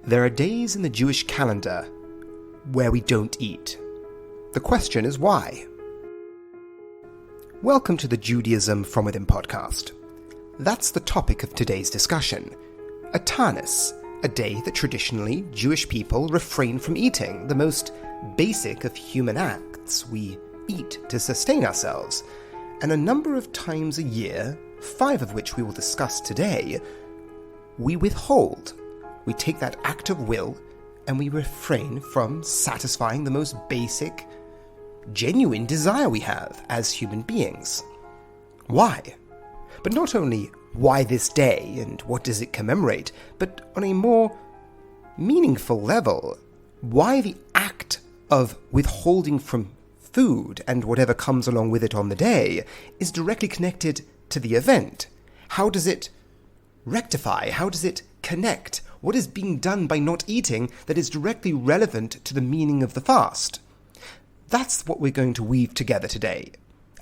There are days in the Jewish calendar where we don't eat. The question is why? Welcome to the Judaism From Within podcast. That's the topic of today's discussion. A Tanis, a day that traditionally Jewish people refrain from eating, the most basic of human acts. We eat to sustain ourselves. And a number of times a year, 5 of which we will discuss today, we withhold. We take that act of will and we refrain from satisfying the most basic, genuine desire we have as human beings. Why? But not only why this day and what does it commemorate, but on a more meaningful level, why the act of withholding from food and whatever comes along with it on the day is directly connected to the event. How does it rectify? How does it connect? What is being done by not eating that is directly relevant to the meaning of the fast? That's what we're going to weave together today,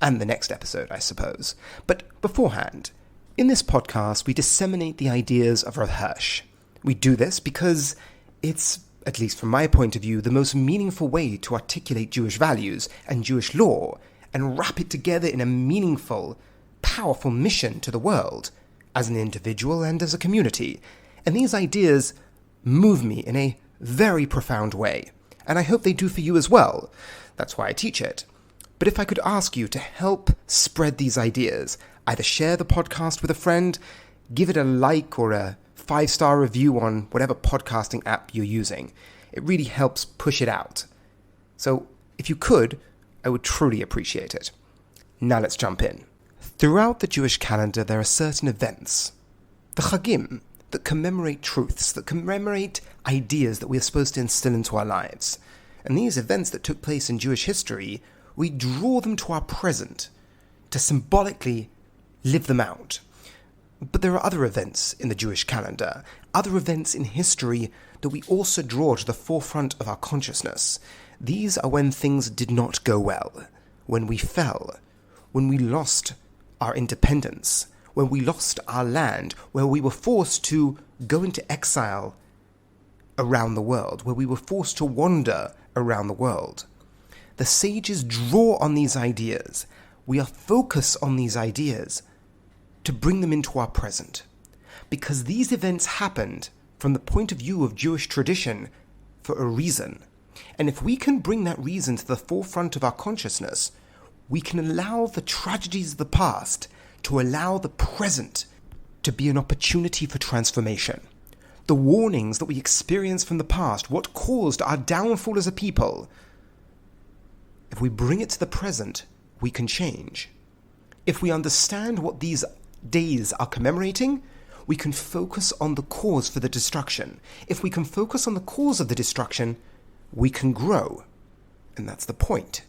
and the next episode, I suppose. But beforehand, in this podcast, we disseminate the ideas of Rav Hirsch. We do this because it's, at least from my point of view, the most meaningful way to articulate Jewish values and Jewish law and wrap it together in a meaningful, powerful mission to the world, as an individual and as a community. And these ideas move me in a very profound way, and I hope they do for you as well. That's why I teach it. But if I could ask you to help spread these ideas, either share the podcast with a friend, give it a like or a 5-star review on whatever podcasting app you're using. It really helps push it out. So if you could, I would truly appreciate it. Now let's jump in. Throughout the Jewish calendar, there are certain events, the Chagim, that commemorate truths, that commemorate ideas that we are supposed to instill into our lives. And these events that took place in Jewish history, we draw them to our present to symbolically live them out. But there are other events in the Jewish calendar, other events in history that we also draw to the forefront of our consciousness. These are when things did not go well, when we fell, when we lost our independence, when we lost our land, where we were forced to go into exile around the world, where we were forced to wander around the world. The sages draw on these ideas. We are focused on these ideas to bring them into our present. Because these events happened from the point of view of Jewish tradition for a reason. And if we can bring that reason to the forefront of our consciousness, we can allow the tragedies of the past to allow the present to be an opportunity for transformation. The warnings that we experience from the past, what caused our downfall as a people, if we bring it to the present, we can change. If we understand what these days are commemorating, we can focus on the cause for the destruction. If we can focus on the cause of the destruction, we can grow. And that's the point.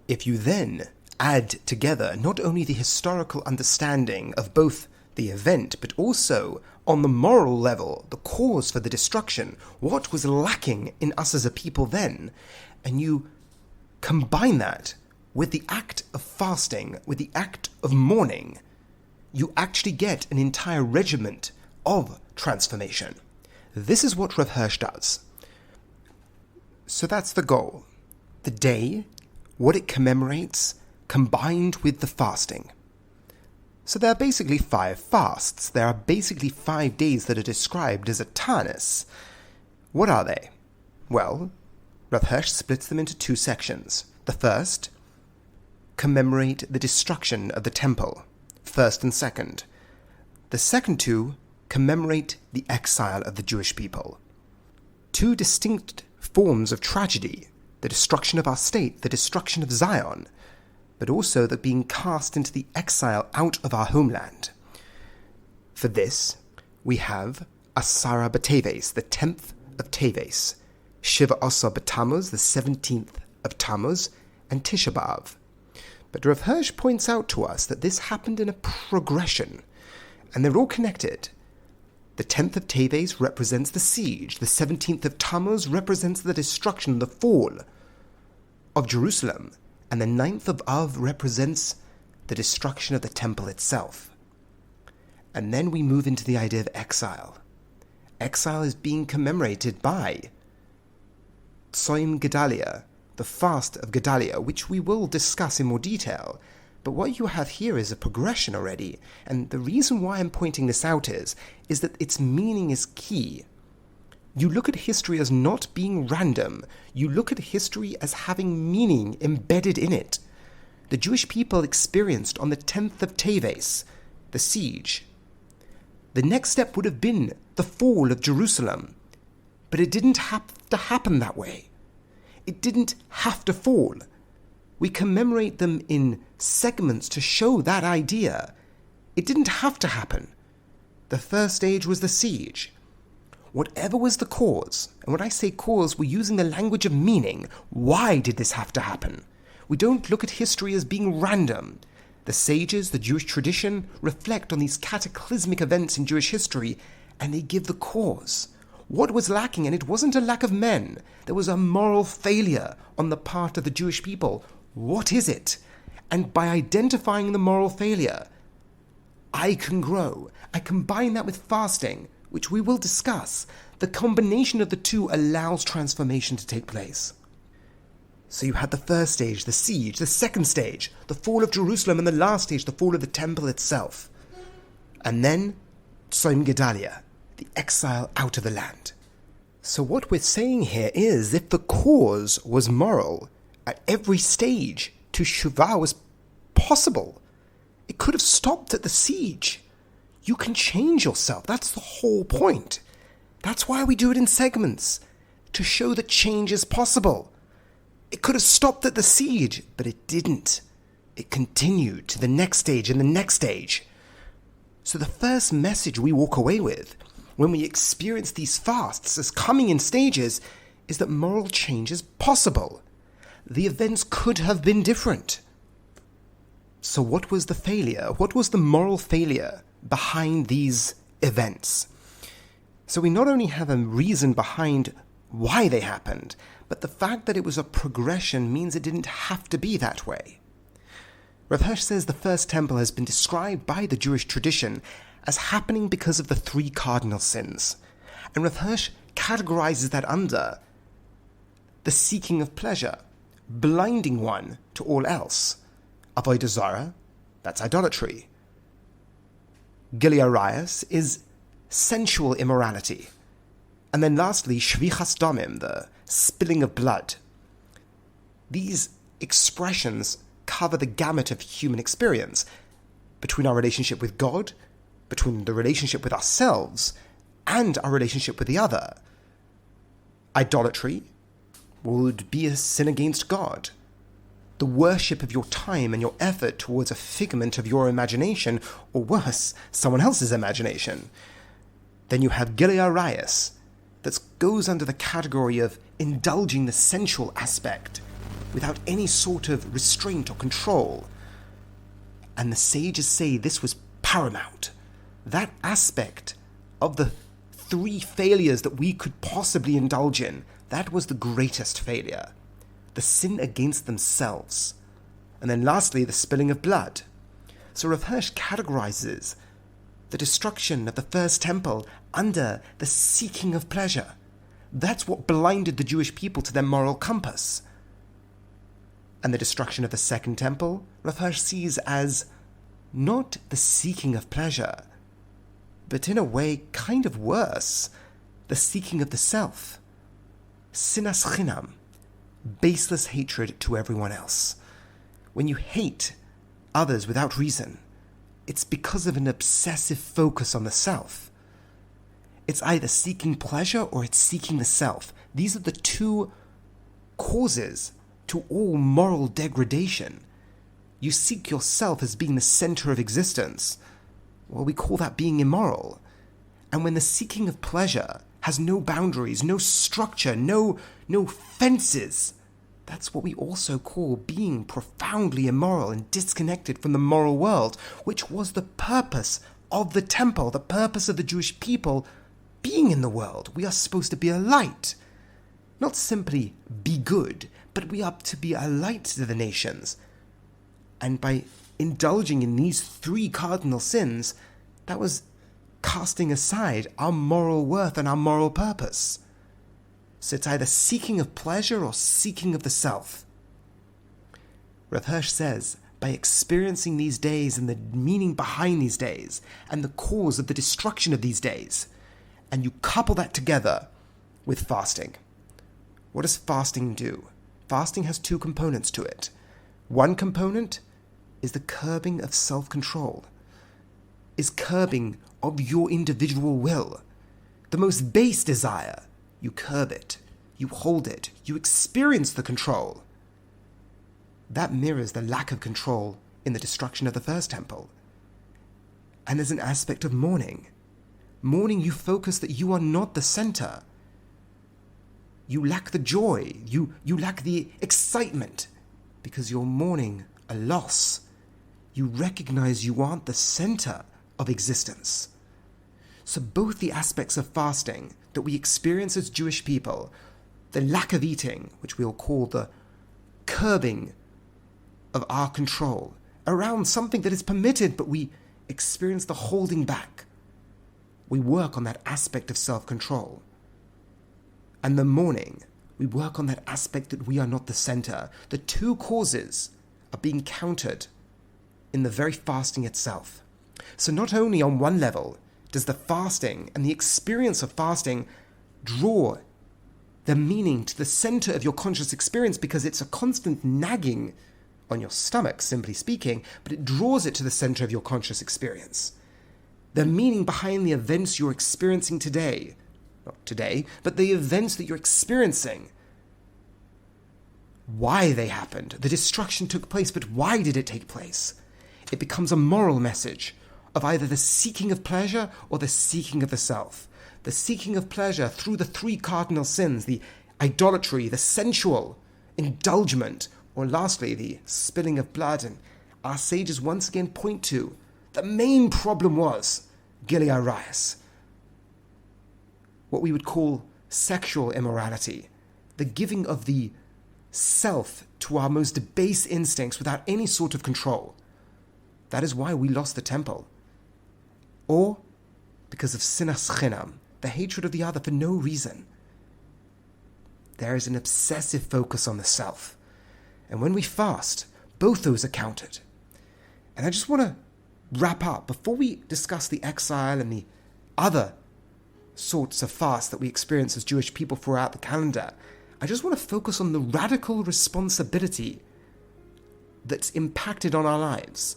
If you then add together not only the historical understanding of both the event, but also on the moral level, the cause for the destruction, what was lacking in us as a people then, and you combine that with the act of fasting, with the act of mourning, you actually get an entire regiment of transformation. This is what Rav Hirsch does. So that's the goal. The day, what it commemorates, combined with the fasting. So there are basically 5 fasts. There are basically 5 days that are described as a Tanis. What are they? Well, Rav Hirsch splits them into 2 sections. The first, commemorate the destruction of the temple, first and second. The second 2 commemorate the exile of the Jewish people. 2 distinct forms of tragedy, the destruction of our state, the destruction of Zion, but also the being cast into the exile out of our homeland. For this, we have Asara B'Teves, the 10th of Teves, Shiva Asa B'Tammuz, the 17th of Tammuz, and Tisha B'Av. But Rav Hirsch points out to us that this happened in a progression, and they're all connected. The 10th of Teves represents the siege, the 17th of Tammuz represents the destruction, the fall of Jerusalem, and the 9th of Av represents the destruction of the temple itself. And then we move into the idea of exile. exile is being commemorated by Tzoim Gedalia, the fast of Gedalia, which we will discuss in more detail. But what you have here is a progression already, and the reason why I'm pointing this out is that its meaning is key. You look at history as not being random. You look at history as having meaning embedded in it. The Jewish people experienced on the 10th of Teves, the siege. The next step would have been the fall of Jerusalem, but it didn't have to happen that way. It didn't have to fall. We commemorate them in segments to show that idea. It didn't have to happen. The first stage was the siege. Whatever was the cause, and when I say cause, we're using the language of meaning. Why did this have to happen? We don't look at history as being random. The sages, the Jewish tradition, reflect on these cataclysmic events in Jewish history, and they give the cause. What was lacking? And it wasn't a lack of men. There was a moral failure on the part of the Jewish people. What is it? And by identifying the moral failure, I can grow. I combine that with fasting, which we will discuss. The combination of the two allows transformation to take place. So you had the first stage, the siege, the second stage, the fall of Jerusalem, and the last stage, the fall of the temple itself. And then, Tzoim Gedalia, the exile out of the land. So what we're saying here is, if the cause was moral, at every stage, Teshuvah was possible. It could have stopped at the siege. You can change yourself. That's the whole point. That's why we do it in segments, to show that change is possible. It could have stopped at the siege, but it didn't. It continued to the next stage and the next stage. So the first message we walk away with when we experience these fasts as coming in stages is that moral change is possible. The events could have been different. So what was the failure? What was the moral failure behind these events? So we not only have a reason behind why they happened, but the fact that it was a progression means it didn't have to be that way. Rav Hirsch says the first temple has been described by the Jewish tradition as happening because of the three cardinal sins. And Rav Hirsch categorizes that under the seeking of pleasure, blinding one to all else. Avodah Zarah, that's idolatry. Gilui Arayos is sensual immorality. And then lastly, Shvichas Damim, the spilling of blood. These expressions cover the gamut of human experience, between our relationship with God, between the relationship with ourselves, and our relationship with the other. Idolatry would be a sin against God. The worship of your time and your effort towards a figment of your imagination, or worse, someone else's imagination. Then you have Gilui Arayos, that goes under the category of indulging the sensual aspect without any sort of restraint or control. And the sages say this was paramount. That aspect of the three failures that we could possibly indulge in, that was the greatest failure. The sin against themselves. And then lastly, the spilling of blood. So Rav Hirsch categorizes the destruction of the first temple under the seeking of pleasure. That's what blinded the Jewish people to their moral compass. And the destruction of the second temple, Rav Hirsch sees as not the seeking of pleasure, but in a way kind of worse, the seeking of the self. Sinas chinam, baseless hatred to everyone else. When you hate others without reason, it's because of an obsessive focus on the self. It's either seeking pleasure or it's seeking the self. These are the two causes to all moral degradation. You seek yourself as being the center of existence. Well, we call that being immoral. And when the seeking of pleasure has no boundaries, no structure, no fences, that's what we also call being profoundly immoral and disconnected from the moral world, which was the purpose of the temple, the purpose of the Jewish people being in the world. We are supposed to be a light. Not simply be good, but we are to be a light to the nations. And by indulging in these three cardinal sins, that was casting aside our moral worth and our moral purpose. So it's either seeking of pleasure or seeking of the self. Rav Hirsch says, by experiencing these days and the meaning behind these days and the cause of the destruction of these days, and you couple that together with fasting. What does fasting do? Fasting has two components to it. One component is the curbing of self-control, is curbing of your individual will. The most base desire, you curb it, you hold it, you experience the control. That mirrors the lack of control in the destruction of the first temple. And there's an aspect of mourning. Mourning, you focus that you are not the center. You lack the joy, you lack the excitement, because you're mourning a loss. You recognize you aren't the center of existence. So both the aspects of fasting that we experience as Jewish people, the lack of eating, which we'll call the curbing of our control around something that is permitted, but we experience the holding back. We work on that aspect of self-control. And the mourning, we work on that aspect that we are not the center. The two causes are being countered in the very fasting itself. So not only on one level does the fasting and the experience of fasting draw the meaning to the center of your conscious experience, because it's a constant nagging on your stomach, simply speaking, but it draws it to the center of your conscious experience. The meaning behind the events you're experiencing today, not today, but the events that you're experiencing, why they happened. The destruction took place, but why did it take place? It becomes a moral message of either the seeking of pleasure or the seeking of the self. The seeking of pleasure through the three cardinal sins, the idolatry, the sensual indulgence, or lastly, the spilling of blood. And our sages once again point to the main problem was Gilead Arias, what we would call sexual immorality, the giving of the self to our most base instincts without any sort of control. That is why we lost the temple. Or because of sinas chinam, the hatred of the other for no reason. There is an obsessive focus on the self. And when we fast, both those are counted. And I just want to wrap up, before we discuss the exile and the other sorts of fast that we experience as Jewish people throughout the calendar, I just want to focus on the radical responsibility that's impacted on our lives.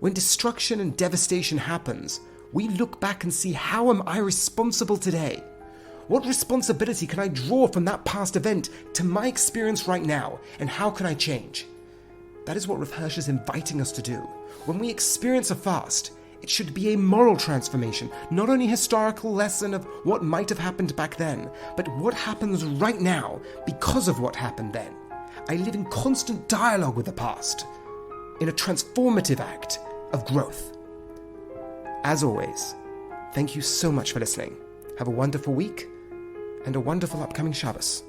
When destruction and devastation happens, we look back and see, how am I responsible today? What responsibility can I draw from that past event to my experience right now, and how can I change? That is what Rav Hirsch is inviting us to do. When we experience a fast, it should be a moral transformation, not only a historical lesson of what might have happened back then, but what happens right now because of what happened then. I live in constant dialogue with the past, in a transformative act of growth. As always, thank you so much for listening. Have a wonderful week and a wonderful upcoming Shabbos.